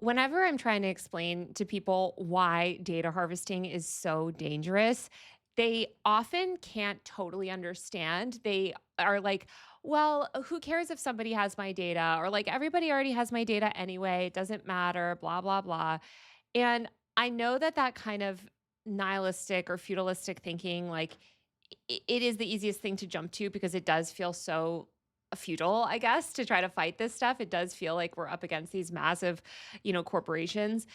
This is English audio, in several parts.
whenever I'm trying to explain to people why data harvesting is so dangerous, they often can't totally understand. They are like, well, who cares if somebody has my data? Or like, everybody already has my data anyway. It doesn't matter, blah, blah, blah. And I know that that kind of nihilistic or feudalistic thinking, like, it is the easiest thing to jump to because it does feel so futile, I guess, to try to fight this stuff. It does feel like we're up against these massive, corporations.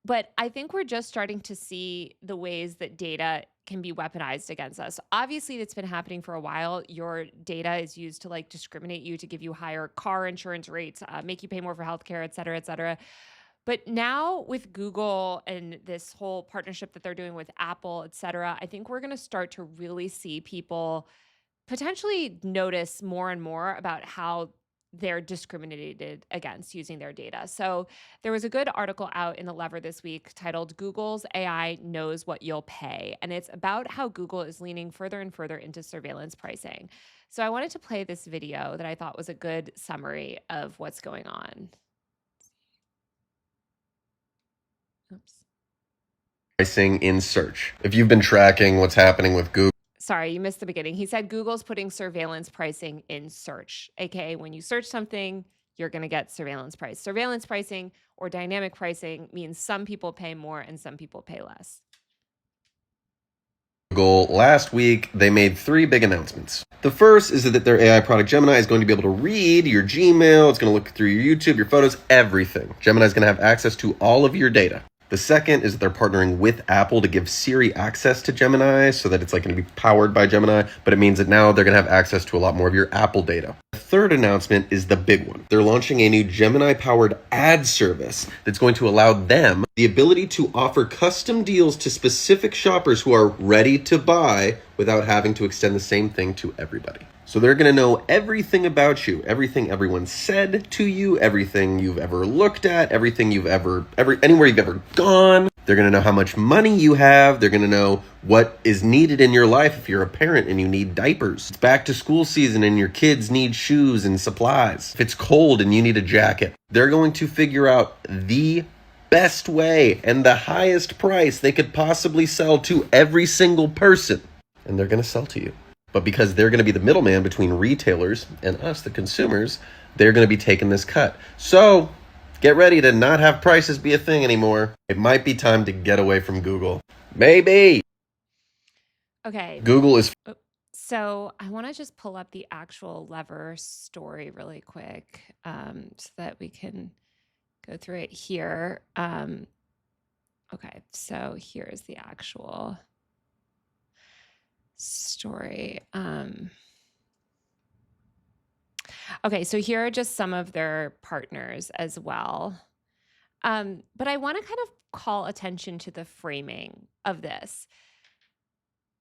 But I think we're just starting to see the ways that data can be weaponized against us. Obviously, it's been happening for a while. Your data is used to like discriminate you, to give you higher car insurance rates, make you pay more for healthcare, et cetera, et cetera. But now with Google and this whole partnership that they're doing with Apple, et cetera, I think we're going to start to really see people potentially notice more and more about how they're discriminated against using their data. So there was a good article out in The Lever this week titled Google's AI Knows What You'll Pay. And it's about how Google is leaning further and further into surveillance pricing. So I wanted to play this video that I thought was a good summary of what's going on. Oops. Pricing in search. If you've been tracking what's happening with Google. Sorry, you missed the beginning. He said Google's putting surveillance pricing in search, aka when you search something, you're going to get surveillance price. Surveillance pricing or dynamic pricing means some people pay more and some people pay less. Google last week, they made 3 big announcements. The first is that their AI product Gemini is going to be able to read your Gmail, it's going to look through your YouTube, your photos, everything. Gemini is going to have access to all of your data. The second is that they're partnering with Apple to give Siri access to Gemini so that it's like going to be powered by Gemini, but it means that now they're going to have access to a lot more of your Apple data. The third announcement is the big one. They're launching a new Gemini-powered ad service that's going to allow them the ability to offer custom deals to specific shoppers who are ready to buy without having to extend the same thing to everybody. So they're going to know everything about you, everything everyone said to you, everything you've ever looked at, everything you've anywhere you've ever gone. They're going to know how much money you have. They're going to know what is needed in your life if you're a parent and you need diapers. It's back to school season and your kids need shoes and supplies. If it's cold and you need a jacket, they're going to figure out the best way and the highest price they could possibly sell to every single person. And they're going to sell to you. But because they're going to be the middleman between retailers and us, the consumers, they're going to be taking this cut. So get ready to not have prices be a thing anymore. It might be time to get away from Google. Maybe. Okay. Google is... So I want to just pull up the actual Lever story really quick so that we can go through it here. Okay, so here's the actual story. Okay, so here are just some of their partners as well. But I want to kind of call attention to the framing of this.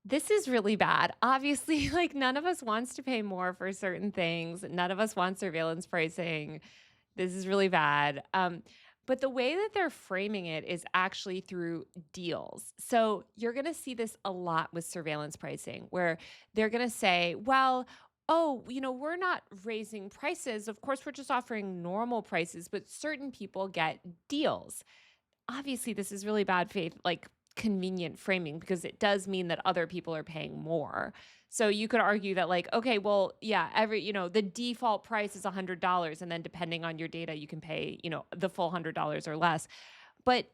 This is really bad. Obviously, like none of us wants to pay more for certain things. None of us wants surveillance pricing. This is really bad. But the way that they're framing it is actually through deals. So you're going to see this a lot with surveillance pricing, where they're going to say, well, oh, we're not raising prices. Of course, we're just offering normal prices, but certain people get deals. Obviously, this is really bad faith, like convenient framing, because it does mean that other people are paying more. So you could argue that like, okay, well, yeah, the default price is $100. And then depending on your data, you can pay, the full $100 or less. But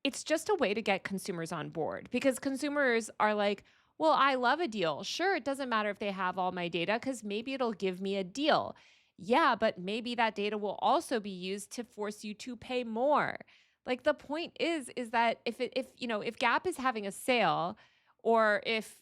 it's just a way to get consumers on board, because consumers are like, well, I love a deal. Sure, it doesn't matter if they have all my data because maybe it'll give me a deal. Yeah, but maybe that data will also be used to force you to pay more. Like the point is that if Gap is having a sale, or if,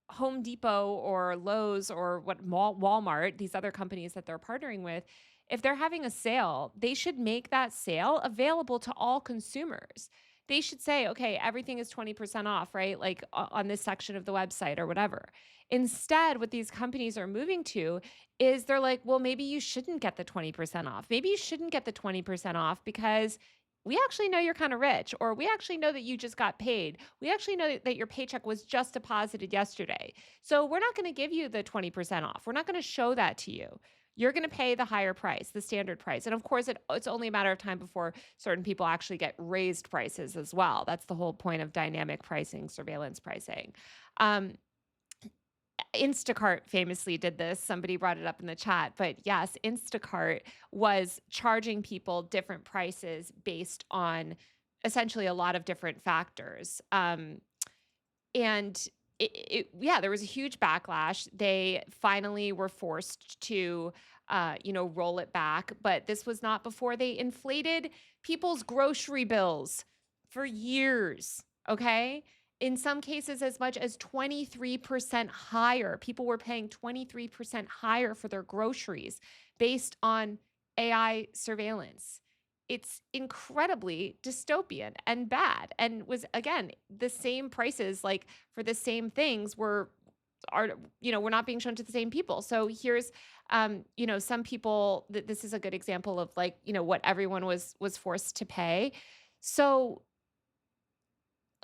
Home Depot or Lowe's or Walmart, these other companies that they're partnering with, if they're having a sale, they should make that sale available to all consumers. They should say, okay, everything is 20% off, right? Like on this section of the website or whatever. Instead, what these companies are moving to is they're like, well, maybe you shouldn't get the 20% off. Maybe you shouldn't get the 20% off because we actually know you're kind of rich, or we actually know that you just got paid. We actually know that your paycheck was just deposited yesterday. So we're not going to give you the 20% off. We're not going to show that to you. you're going to pay the higher price, the standard price. And of course, it's only a matter of time before certain people actually get raised prices as well. That's the whole point of dynamic pricing, surveillance pricing. Um, Instacart famously did this. Somebody brought it up in the chat. But yes, Instacart was charging people different prices based on essentially a lot of different factors. And yeah, there was a huge backlash. They finally were forced to, roll it back. But this was not before they inflated people's grocery bills for years. Okay. In some cases, as much as 23% higher. People were paying 23% higher for their groceries based on AI surveillance. It's incredibly dystopian and bad, and was, again, the same prices, like for the same things we're not being shown to the same people. So here's some people, this is a good example of like, what everyone was forced to pay. So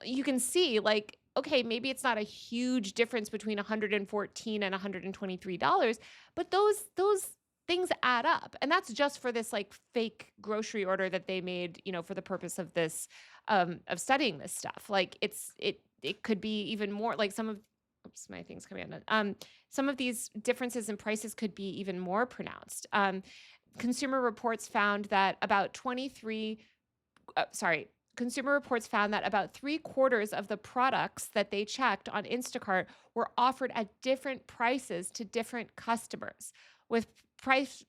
you can see, like, okay, maybe it's not a huge difference between 114 and $123, but those things add up. And that's just for this like fake grocery order that they made, for the purpose of this of studying this stuff. Like it could be even more, like oops, my thing's coming out. Some of these differences in prices could be even more pronounced. Consumer Reports found that about 23 sorry, Consumer Reports found that about 3/4 of the products that they checked on Instacart were offered at different prices to different customers, with price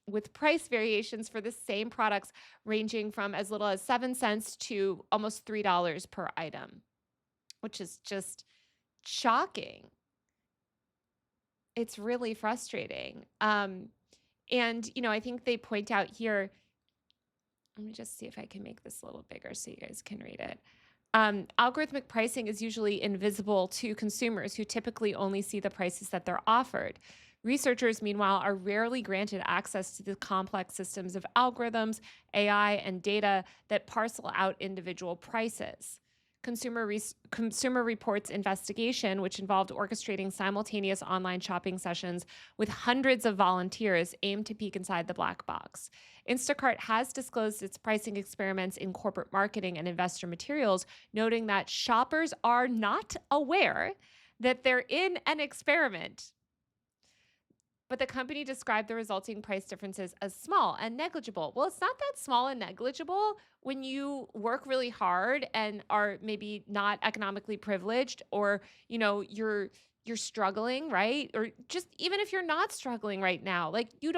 variations for the same products ranging from as little as 7 cents to almost $3 per item, which is just shocking. It's really frustrating. And I think they point out here, let me just see if I can make this a little bigger so you guys can read it. Algorithmic pricing is usually invisible to consumers who typically only see the prices that they're offered. Researchers, meanwhile, are rarely granted access to the complex systems of algorithms, AI, and data that parcel out individual prices. Consumer Reports investigation, which involved orchestrating simultaneous online shopping sessions with hundreds of volunteers, aimed to peek inside the black box. Instacart has disclosed its pricing experiments in corporate marketing and investor materials, noting that shoppers are not aware that they're in an experiment. But the company described the resulting price differences as small and negligible. Well, it's not that small and negligible when you work really hard and are maybe not economically privileged, or you're struggling, right? Or just even if you're not struggling right now, like you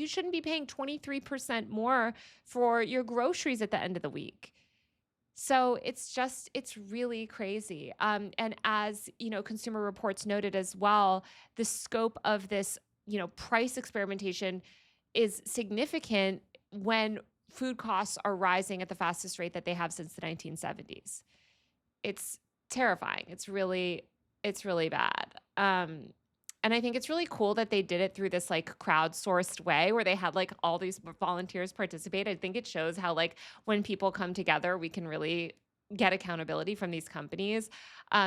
shouldn't be paying 23% more for your groceries at the end of the week. So it's really crazy. And as Consumer Reports noted as well, the scope of this price experimentation is significant when food costs are rising at the fastest rate that they have since the 1970s. It's terrifying. It's really bad. And I think it's really cool that they did it through this like crowdsourced way where they had like all these volunteers participate. I think it shows how like when people come together, we can really get accountability from these companies.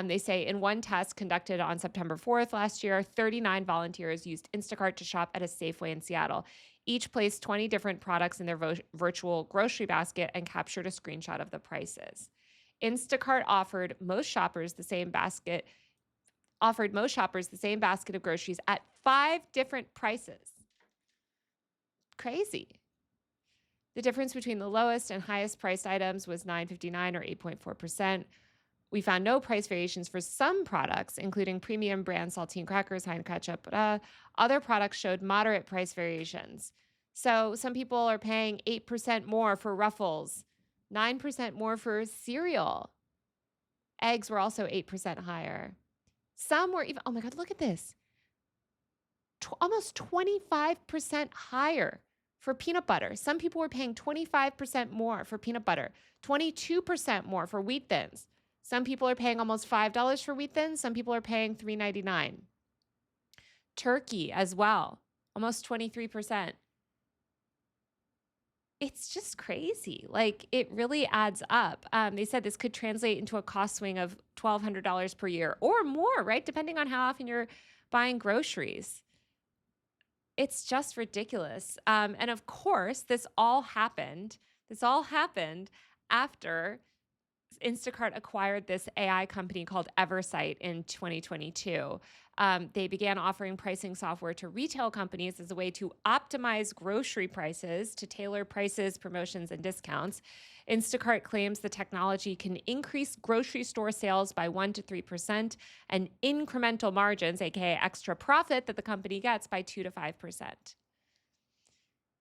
They say in one test conducted on September 4th last year, 39 volunteers used Instacart to shop at a Safeway in Seattle. Each placed 20 different products in their virtual grocery basket and captured a screenshot of the prices. Instacart offered most shoppers the same basket of groceries at 5 different prices. Crazy. The difference between the lowest and highest priced items was $9.59 or 8.4%. We found no price variations for some products, including premium brand saltine crackers, Heinz ketchup. Other products showed moderate price variations. So some people are paying 8% more for Ruffles, 9% more for cereal. Eggs were also 8% higher. Some were even, oh my God, look at this. Almost 25% higher for peanut butter. Some people were paying 25% more for peanut butter, 22% more for wheat thins. Some people are paying almost $5 for wheat thins. Some people are paying $3.99. Turkey as well, almost 23%. It's just crazy. Like, it really adds up. They said this could translate into a cost swing of $1,200 per year or more, right? Depending on how often you're buying groceries. It's just ridiculous. And of course, this all happened after Instacart acquired this AI company called Eversight in 2022. They began offering pricing software to retail companies as a way to optimize grocery prices to tailor prices, promotions, and discounts. Instacart claims the technology can increase grocery store sales by 1 to 3% and incremental margins, aka extra profit that the company gets, by 2 to 5%.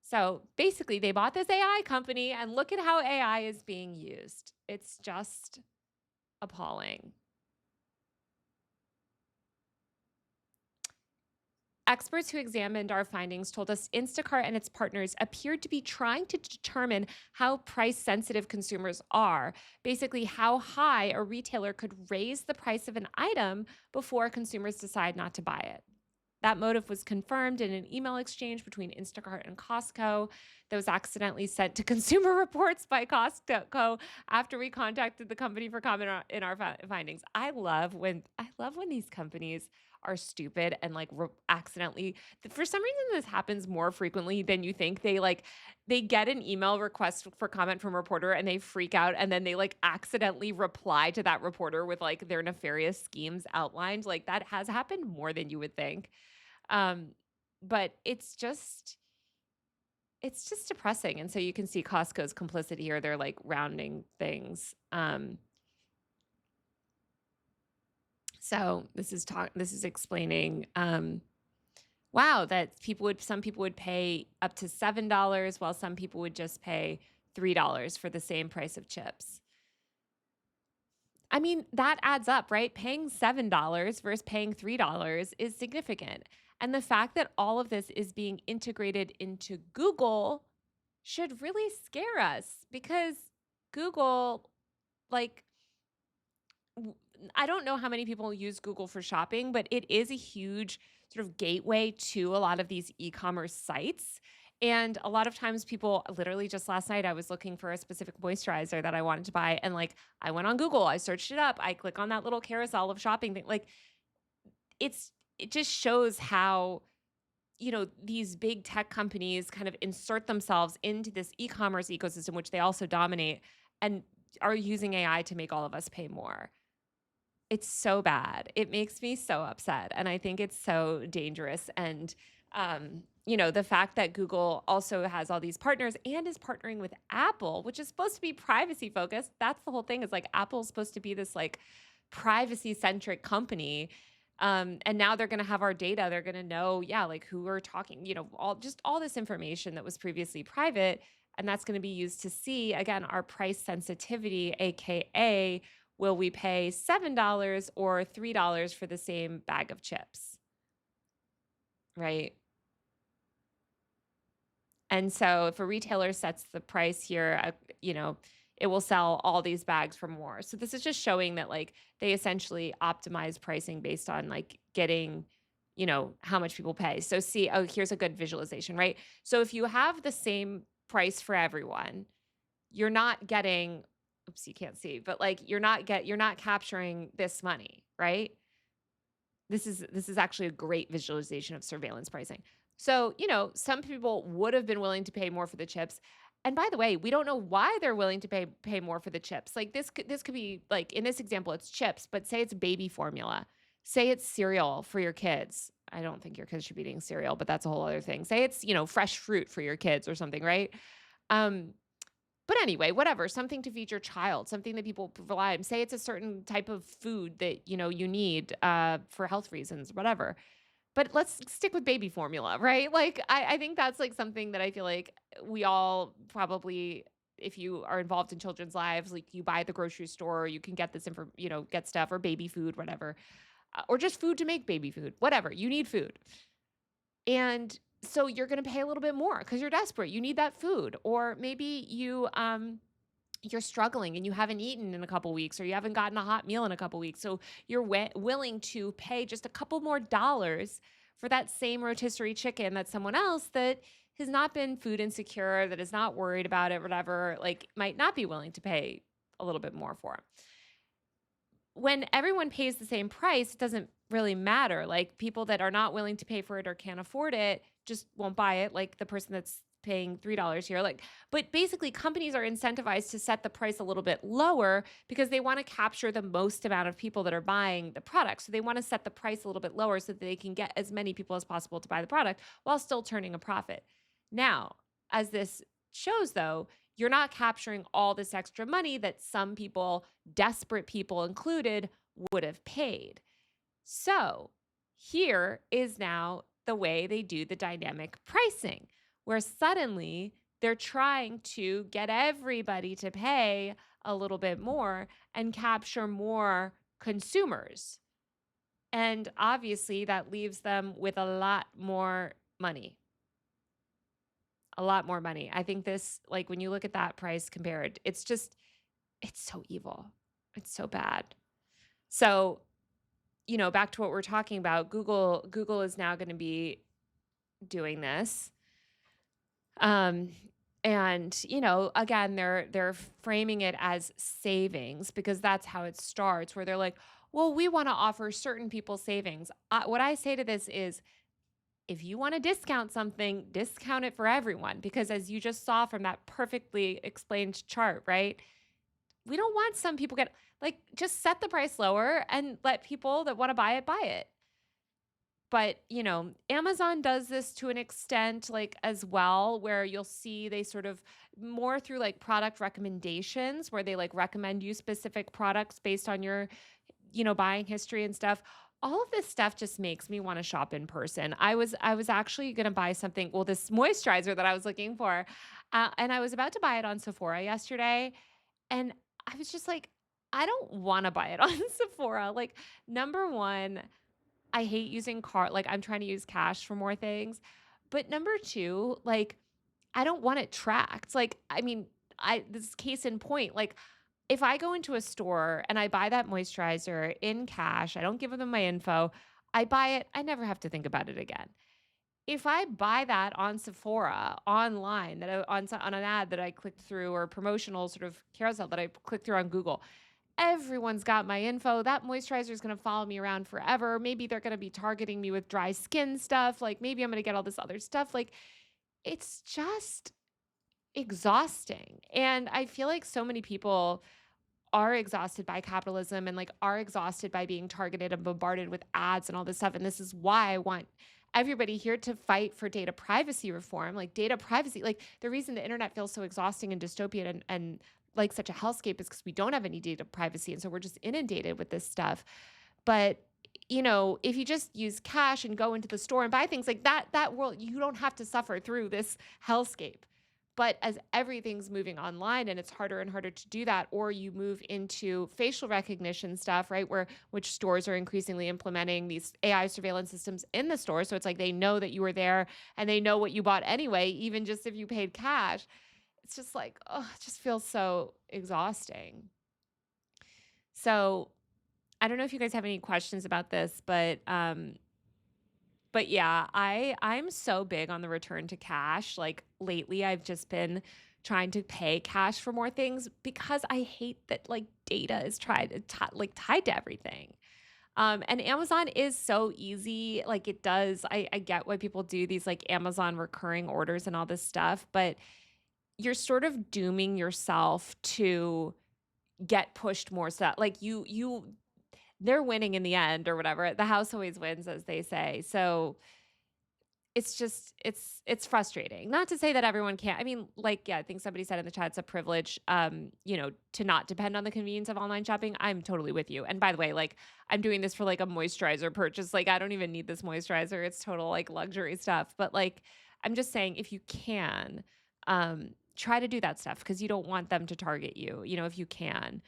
So basically, they bought this AI company, and look at how AI is being used. It's just appalling. Experts who examined our findings told us Instacart and its partners appeared to be trying to determine how price sensitive consumers are. Basically, how high a retailer could raise the price of an item before consumers decide not to buy it. That motive was confirmed in an email exchange between Instacart and Costco that was accidentally sent to Consumer Reports by Costco after we contacted the company for comment in our findings. I love when these companies are stupid and like accidentally. For some reason, this happens more frequently than you think. They get an email request for comment from a reporter and they freak out, and then they like accidentally reply to that reporter with like their nefarious schemes outlined. Like that has happened more than you would think. Um, but it's just depressing. And so you can see Costco's complicity here. They're like rounding things. So this is explaining, wow, that some people would pay up to $7 while some people would just pay $3 for the same price of chips. I mean, that adds up, right? Paying $7 versus paying $3 is significant. And the fact that all of this is being integrated into Google should really scare us, because Google, like, I don't know how many people use Google for shopping, but it is a huge sort of gateway to a lot of these e-commerce sites. And a lot of times people, literally just last night, I was looking for a specific moisturizer that I wanted to buy. And like, I went on Google, I searched it up, I click on that little carousel of shopping thing. Like, it just shows how, these big tech companies kind of insert themselves into this e-commerce ecosystem, which they also dominate, and are using AI to make all of us pay more. It's so bad. It makes me so upset. And I think it's so dangerous. And, the fact that Google also has all these partners and is partnering with Apple, which is supposed to be privacy focused. That's the whole thing, is like Apple's supposed to be this like privacy centric company. And now they're going to have our data. They're going to know, yeah, like who we're talking, all this information that was previously private. And that's going to be used to see, again, our price sensitivity, AKA, will we pay $7 or $3 for the same bag of chips? Right. And so if a retailer sets the price here, it will sell all these bags for more. So this is just showing that like they essentially optimize pricing based on like getting, how much people pay. So see, here's a good visualization, right? So if you have the same price for everyone, you're not getting, oops, you can't see, but like you're not capturing this money, right? This is actually a great visualization of surveillance pricing. So, some people would have been willing to pay more for the chips. And by the way, we don't know why they're willing to pay more for the chips. Like this could be like, in this example, it's chips, but say it's baby formula. Say it's cereal for your kids. I don't think your kids should be eating cereal, but that's a whole other thing. Say it's, fresh fruit for your kids or something, right? But anyway, whatever, something to feed your child, something that people rely on. Say it's a certain type of food that, you need for health reasons, whatever. But let's stick with baby formula, right? Like, I think that's like something that I feel like we all probably, if you are involved in children's lives, like you buy at the grocery store, you can get this get stuff, or baby food, whatever, or just food to make baby food, whatever. You need food. And so you're going to pay a little bit more because you're desperate. You need that food. Or maybe you're struggling and you haven't eaten in a couple weeks, or you haven't gotten a hot meal in a couple weeks. So you're willing to pay just a couple more dollars for that same rotisserie chicken that someone else that has not been food insecure, that is not worried about it, whatever, like might not be willing to pay a little bit more for. When everyone pays the same price, it doesn't really matter. Like people that are not willing to pay for it or can't afford it just won't buy it, like the person that's paying $3 here. Like, but basically, companies are incentivized to set the price a little bit lower because they want to capture the most amount of people that are buying the product. So they want to set the price a little bit lower so that they can get as many people as possible to buy the product while still turning a profit. Now, as this shows, though, you're not capturing all this extra money that some people, desperate people included, would have paid. So here is now the way they do the dynamic pricing, where suddenly they're trying to get everybody to pay a little bit more and capture more consumers. And obviously, that leaves them with a lot more money. A lot more money. I think this, like, when you look at that price compared, it's so evil. It's so bad. So, back to what we're talking about, Google is now going to be doing this. And, again, they're framing it as savings because that's how it starts, where they're like, well, we want to offer certain people savings. What I say to this is, if you want to discount something, discount it for everyone. Because as you just saw from that perfectly explained chart, right? We don't want some people just set the price lower and let people that want to buy it. But, Amazon does this to an extent, like, as well, where you'll see they sort of more through like product recommendations, where they like recommend you specific products based on your, buying history and stuff. All of this stuff just makes me want to shop in person. I was actually going to buy something, well, this moisturizer that I was looking for, and I was about to buy it on Sephora yesterday, and I was just like, I don't want to buy it on Sephora. Like, number one, I hate using card. Like, I'm trying to use cash for more things. But number two, like, I don't want it tracked. Like, I mean, this is case in point. Like, if I go into a store and I buy that moisturizer in cash, I don't give them my info, I buy it, I never have to think about it again. If I buy that on Sephora online, on an ad that I clicked through, or promotional sort of carousel that I clicked through on Google, everyone's got my info. That moisturizer is going to follow me around forever. Maybe they're going to be targeting me with dry skin stuff. Like, maybe I'm going to get all this other stuff. Like, it's just exhausting. And I feel like so many people are exhausted by capitalism and like are exhausted by being targeted and bombarded with ads and all this stuff. And this is why I want everybody here to fight for data privacy reform. Like, data privacy, like, the reason the internet feels so exhausting and dystopian and like such a hellscape is because we don't have any data privacy. And so we're just inundated with this stuff. But if you just use cash and go into the store and buy things like that world, you don't have to suffer through this hellscape. But as everything's moving online and it's harder and harder to do that, or you move into facial recognition stuff, right, which stores are increasingly implementing these AI surveillance systems in the store. So it's like they know that you were there and they know what you bought anyway, even just if you paid cash. It's just like, oh, it just feels so exhausting. So I don't know if you guys have any questions about this, but yeah, I'm so big on the return to cash. Like, lately I've just been trying to pay cash for more things because I hate that like data is tied to everything. And Amazon is so easy. Like, it does. I get why people do these like Amazon recurring orders and all this stuff, but you're sort of dooming yourself to get pushed more stuff. Like, they're winning in the end or whatever. The house always wins, as they say. So it's just, it's frustrating. Not to say that everyone can't. I mean, like, yeah, I think somebody said in the chat, it's a privilege, to not depend on the convenience of online shopping. I'm totally with you. And by the way, like, I'm doing this for like a moisturizer purchase. Like, I don't even need this moisturizer. It's total like luxury stuff. But like, I'm just saying, if you can, try to do that stuff because you don't want them to target you, if you can.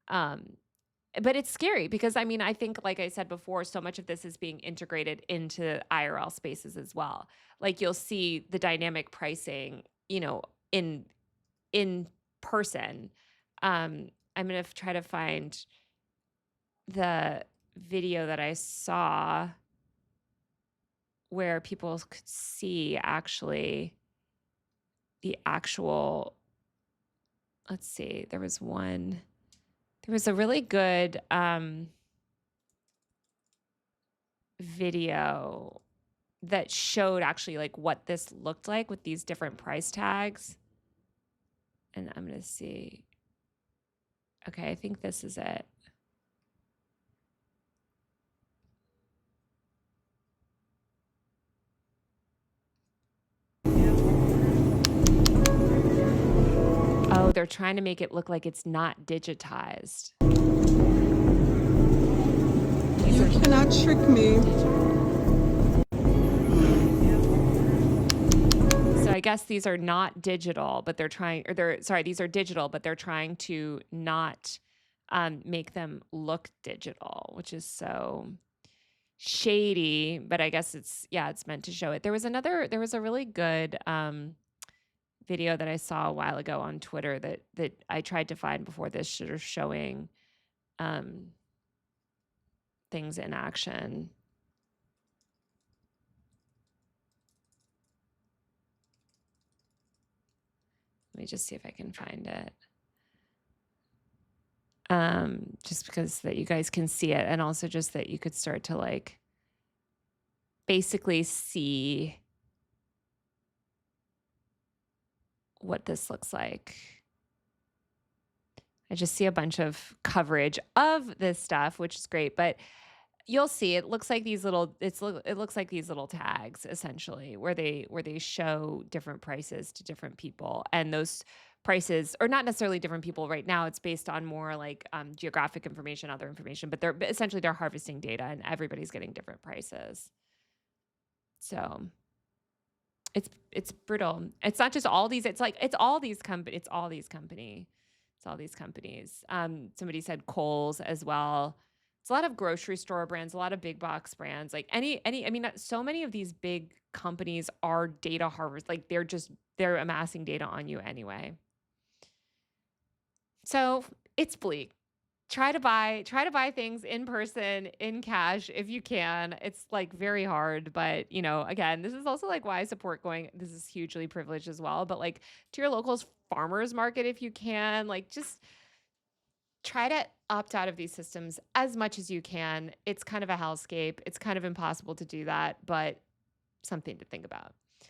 But it's scary because, I mean, I think, like I said before, so much of this is being integrated into IRL spaces as well. Like, you'll see the dynamic pricing, in person. I'm going to try to find the video that I saw where people could see actually the actual, let's see, there was a really good video that showed actually like what this looked like with these different price tags. And I'm going to see. Okay, I think this is it. Oh, they're trying to make it look like it's not digitized. These You cannot trick me. So I guess these are not digital, but they're trying, or they're, sorry, these are digital, but they're trying to not make them look digital, which is so shady, but I guess it's, yeah, it's meant to show it. There was a really good video that I saw a while ago on Twitter that I tried to find before this, sort of showing things in action. Let me just see if I can find it. Just because that you guys can see it, and also just that you could start to like basically see what this looks like. I just see a bunch of coverage of this stuff, which is great, but you'll see it looks like these little it looks like these little tags essentially where they show different prices to different people, and those prices are not necessarily different people. Right now it's based on more like geographic information, other information, but they're harvesting data and everybody's getting different prices. So it's brutal. It's not just all these, it's like it's all these companies. Somebody said Kohl's as well. It's a lot of grocery store brands, a lot of big box brands. Like I mean, so many of these big companies are data harvest. Like they're amassing data on you anyway. So it's bleak. Try to buy things in person, in cash if you can. It's like very hard, but again, this is also like why I support going. This is hugely privileged as well, but like to your local farmers market if you can. Like just try to opt out of these systems as much as you can. It's kind of a hellscape. It's kind of impossible to do that, but something to think about.